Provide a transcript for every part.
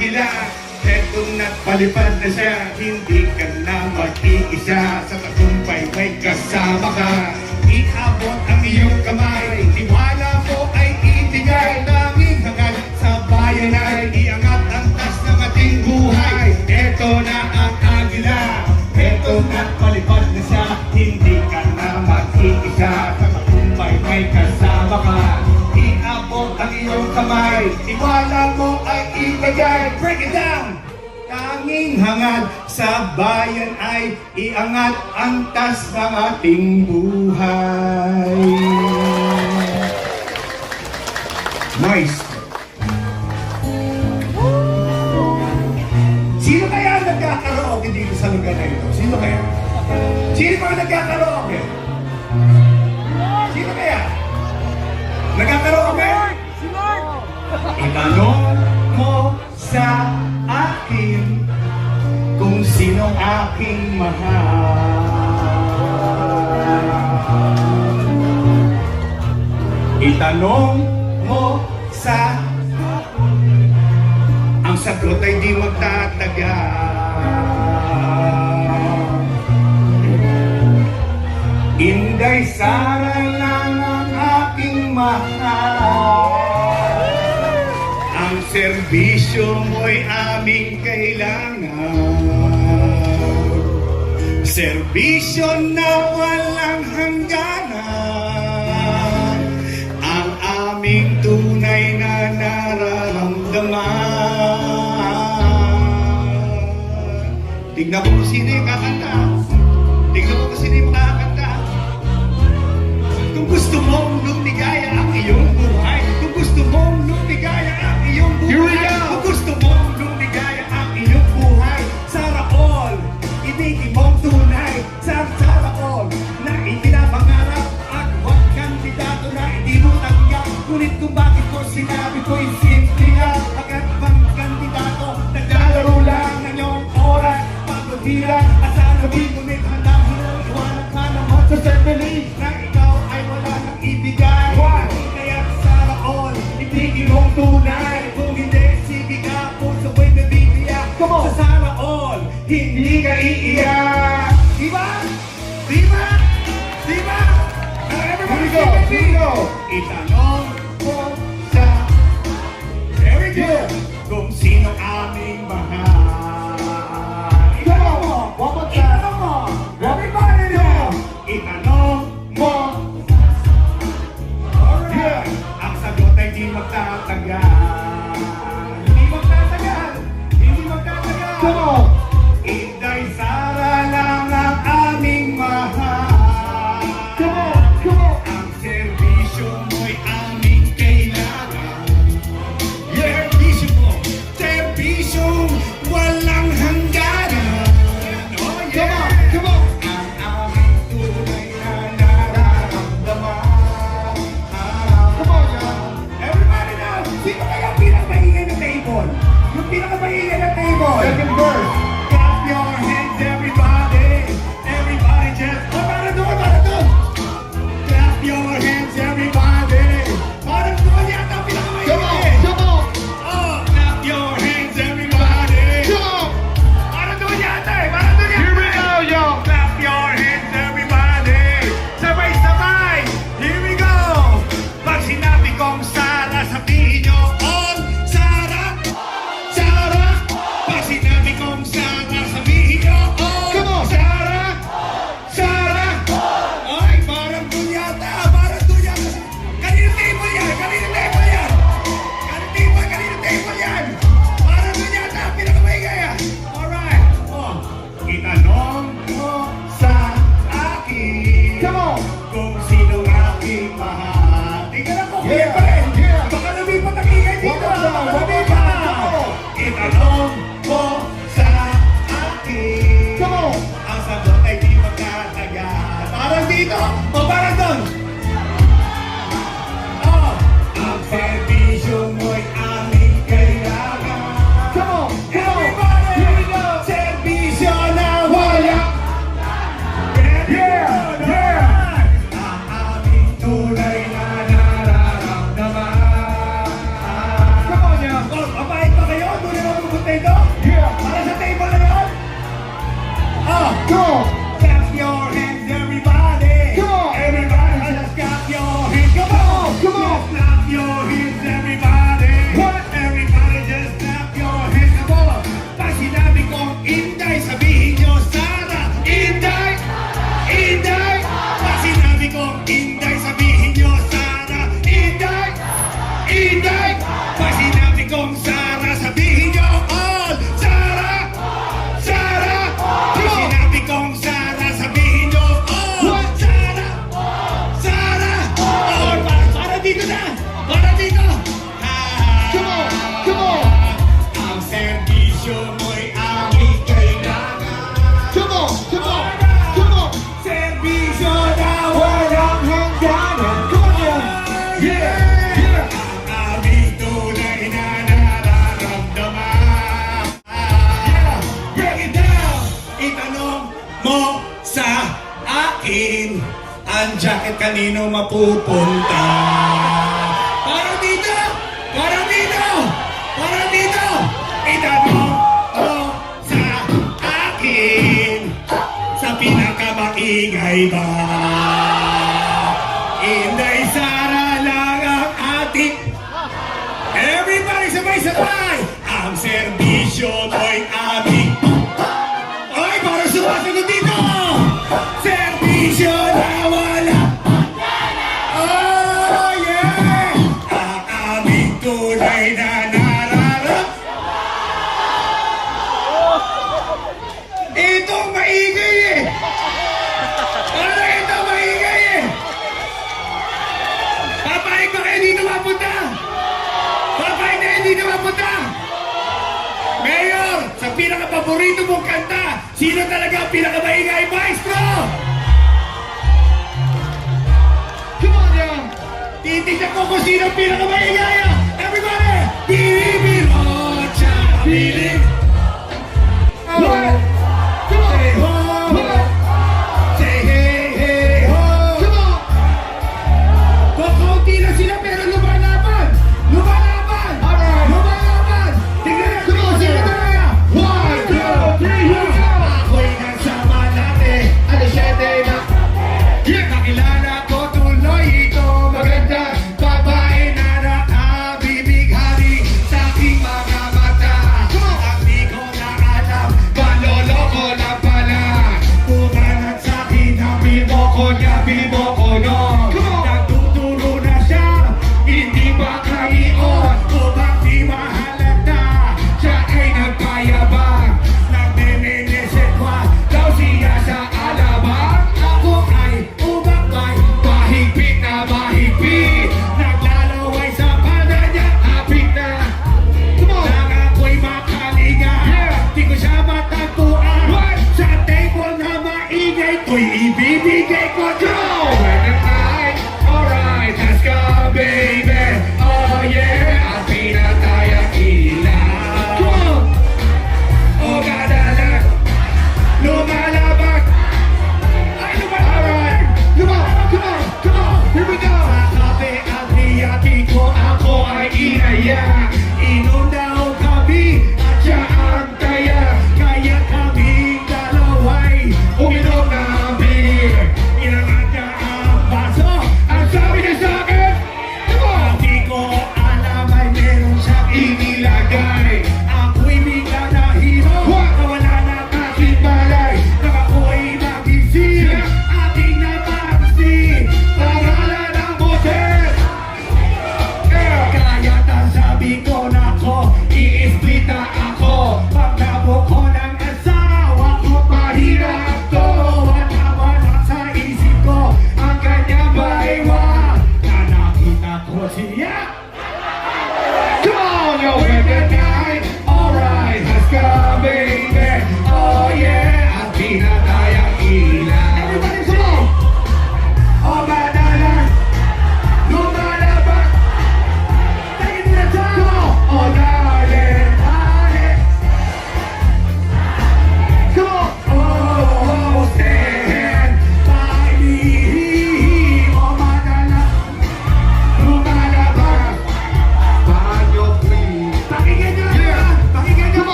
agila. Etong nagpalipad na siya, hindi ka na mag-iisa. Sa tagumpay may kasama ka, iabot ang iyong kamay. Tiwala mo ay ibigay, tanging hangad sa bayan ay iangat ang tas ng ating buhay. Eto na ang agila, etong nagpalipad na siya, hindi ka na mag-iisa. Sa tagumpay may kasama ka, iabot ang iyong kamay. Tiwala mo ay ibigay. Break it down! Tanging hangad sa bayan ay iangat ang tas ng ating buhay. Nice! Sino kaya ang nagkakaroke dito sa lugar na ito? Sino kaya? Sino ba ang nagkakaroke? Sino kaya? Nagkakaroke? Si Lord! Itanong mo sa akin kung sino aking mahal. Itanong mo sa ang sagot ay di magtatagal. Inday Sara lang ang aking mahal. Ang serbisyo mo'y aming kailangan. Serbisyo na walang hangganan. Ang aming tunay na nararamdaman. Tignan mo kung sino yung kakanta. Tignan mo kung sino yung makakanta. Kung gusto mong lumigaya ang iyong buhay, kung gusto mong lumigaya ang iyong buhay, kung gusto mong lumigaya ang iyong buhay, Sara all, ibigin mong tunay sa Sara all, na ipinapangarap at huwag kandidato na hindi mo tanggap. Ngunit kung bakit ko sinabi ko yung simple nga, agad bang kandidato, naglalaro lang ng iyong oras, pagkudilan, at sana di ngunit handang iwanan ka naman sa certainly na ikaw ay wala nang ibigay. Kaya Sara all, ibigin mong tunay. Kung hindi, sige ka po sa way na bibigyan. Sa Sara all, hindi ka iiyak. Diba? Diba? Diba? Everybody go! Here we go! Itanong mo sa very good kung sino aming mahal. Itanong mo! Itanong mo! Everybody know! Itanong mo! Alright! Ang sagot ay di magtatagal. Hindi magtatagal! Hindi magtatagal! Come on! Inday Sara lang ang aming mahal. Come on! Come on! Ang serbisyo mo'y aming kailangan. Serbisyo mo! Serbisyo walang hangganan. Oh yeah! Come on! Ang aming tunay na nararamdaman. Come on, y'all! Everybody now! Sino kaya ang pinakamaingay na table? Yung pinakamaingay na table! Second verse! Clap your hands, everybody! Everybody just... Oh, para doon! Para doon! Clap your hands, everybody! Parang doon yata ang pinakamaingay! Come on! Oh, clap your hands, everybody! Come on! Para doon yata eh! Para doon yata! Here we go, y'all! Clap your hands, everybody! Sabay-sabay! Here we go! Pag sinabi kong Sara, sabihin nyo, on! Sara! Sara! Pag sinabi ang jacket kanino mapupunta? Parang dito! Parang dito! Parang dito! Itanong mo sa akin, sa pinakamaingay ba? Inday Sara lang ang ating. Everybody sabay-sabay! Ang serbisyo mo'y aming. Ay, parang sumasagot dito! Serbisyo na wala. Oh, yeah! Ang aming tunay na nararap. Ito maingay eh! Ano ito maingay eh! Papayag ba kayo dito mapunta? Papayag na kayo dito mapunta? Mayor, sa pinaka-paborito mong kanta, sino talaga ang pinaka-maingay, maestro? Come on, yeah. Titignan ko kung sino ang pinaka-maingay. Everybody! Binibirocha! Binig! What? Come on! Say ho! Say hey, hey, ho! Come on! Kakaunti na sila pero lumalaban! Lumalaban! Alright! Lumalaban! Tingnan natin kung sino talaga! 1, 2, 3, go! Ako'y nasama natin! Ano siya, na? Nakilala ko tuloy ito maganda babae na nakabibighani sa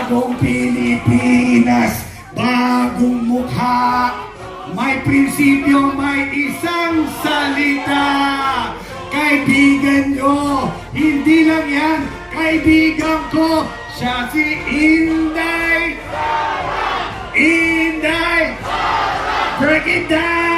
Bagong Pilipinas, bagong mukha. May prinsipyo, may isang salita. Kaibigan nyo, hindi lang yan, kaibigan ko, siya si Inday. Inday! Break it down!